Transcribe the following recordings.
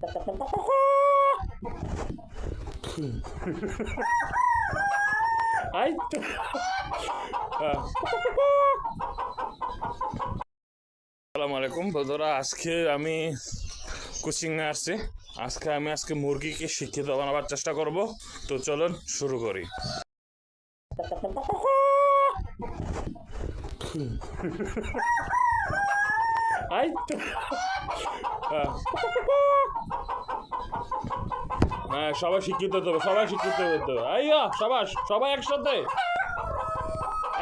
আসসালামু আলাইকুম বন্ধুরা, আজকে আমি কোচিংয়ে আসছি। আজকে মুরগিকে শিক্ষিত বানাবার চেষ্টা করব। তো চলুন শুরু করি। হ্যাঁ, সবাই শিক্ষিত হতে হবে, সবাই শিক্ষিত হতে হবে। আইয়া সবাই সবাই একসাথে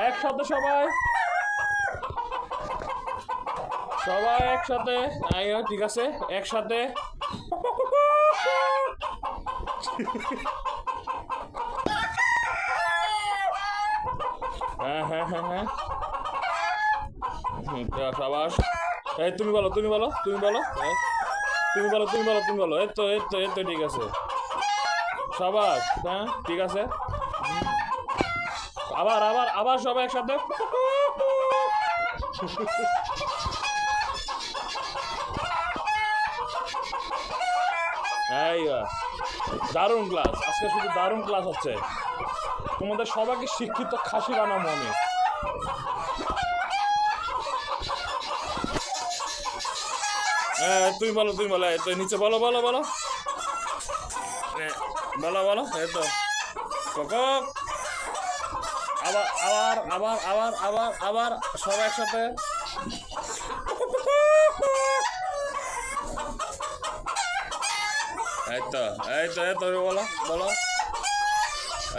একসাথে সবাই সবাই একসাথে। আইয়া ঠিক আছে, একসাথে। হ্যাঁ হ্যাঁ হ্যাঁ হ্যাঁ, সাবাস। এই তুমি বলো, তুমি বলো, তুমি বলো, তুমি বলো, তুমি বলো, তুমি বলো। এই তো এই তো এই তো ঠিক আছে, সাবাস। হ্যাঁ ঠিক আছে, আবার আবার আবার সবাই একসাথে। দারুণ ক্লাস আজকে, শুধু দারুণ ক্লাস হচ্ছে। তোমাদের সবাইকে শিক্ষিত খাসি বানাবো আমি। তুমি বলো, তুমি বলো। এই তো নিচে বলো, বলো বলো বলো বলো। এই তো কক। আবার আবার আবার আবার আবার আবার সবাই একসাথে। এই তো এই তো এই তো বলো বলো।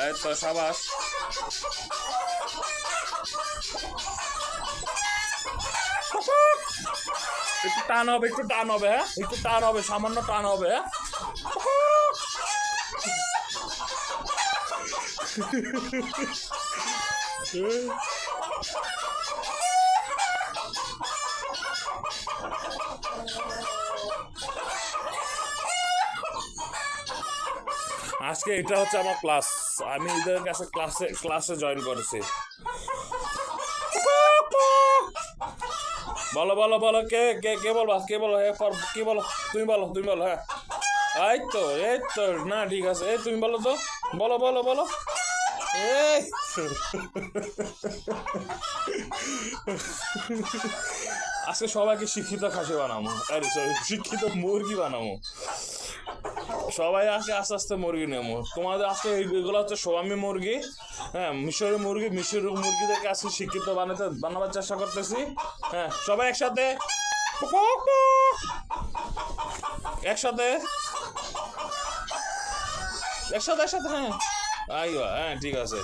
এই তো সাবাস। একটু টান হবে, একটু টান হবে। হ্যাঁ একটু টান হবে, সামান্য টান হবে। হ্যাঁ আজকে এটা হচ্ছে আমার ক্লাস। আমি এদের কাছে ক্লাসে জয়েন করেছি। বলো বলো বলো, কে কে কে বলবা, কে বলো, কি বলো, তুমি বলো, তুমি বলো। হ্যাঁ এই তো এই তো, না ঠিক আছে। এই তুমি বলো তো, বলো বলো বলো। এই আজকে সবাইকে শিক্ষিত খাসি বানাবো, শিক্ষিত মুরগি বানাবো। সবাই আজকে আস্তে আস্তে মুরগি নেবো। তোমাদের আজকে এগুলো হচ্ছে সোয়ামী মুরগি। হ্যাঁ, মিশরের মুরগিদেরকে আজকে শিক্ষিত বানাবার চেষ্টা করতেছি। হ্যাঁ সবাই একসাথে একসাথে একসাথে একসাথে। হ্যাঁ আইবা, হ্যাঁ ঠিক আছে।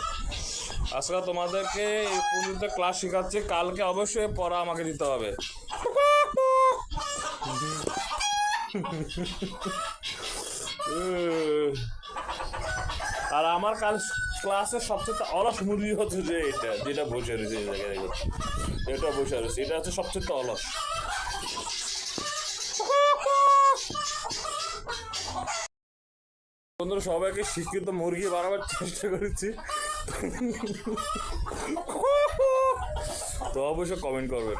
আজকে তোমাদেরকে এই পর্যন্ত ক্লাস শেখাচ্ছি। কালকে অবশ্যই পড়া আমাকে দিতে হবে। আর আমার কাল ক্লাসের সবচেয়ে অলস মুরগি হচ্ছে যে যেটা বসে রয়েছে এই জায়গায়, এটা বসে রয়েছে, এটা হচ্ছে সবচেয়ে অলস। বন্ধুরা, সবাইকে শিক্ষিত মুরগি বানাবার চেষ্টা করেছি। তো অবশ্যই কমেন্ট করবেন।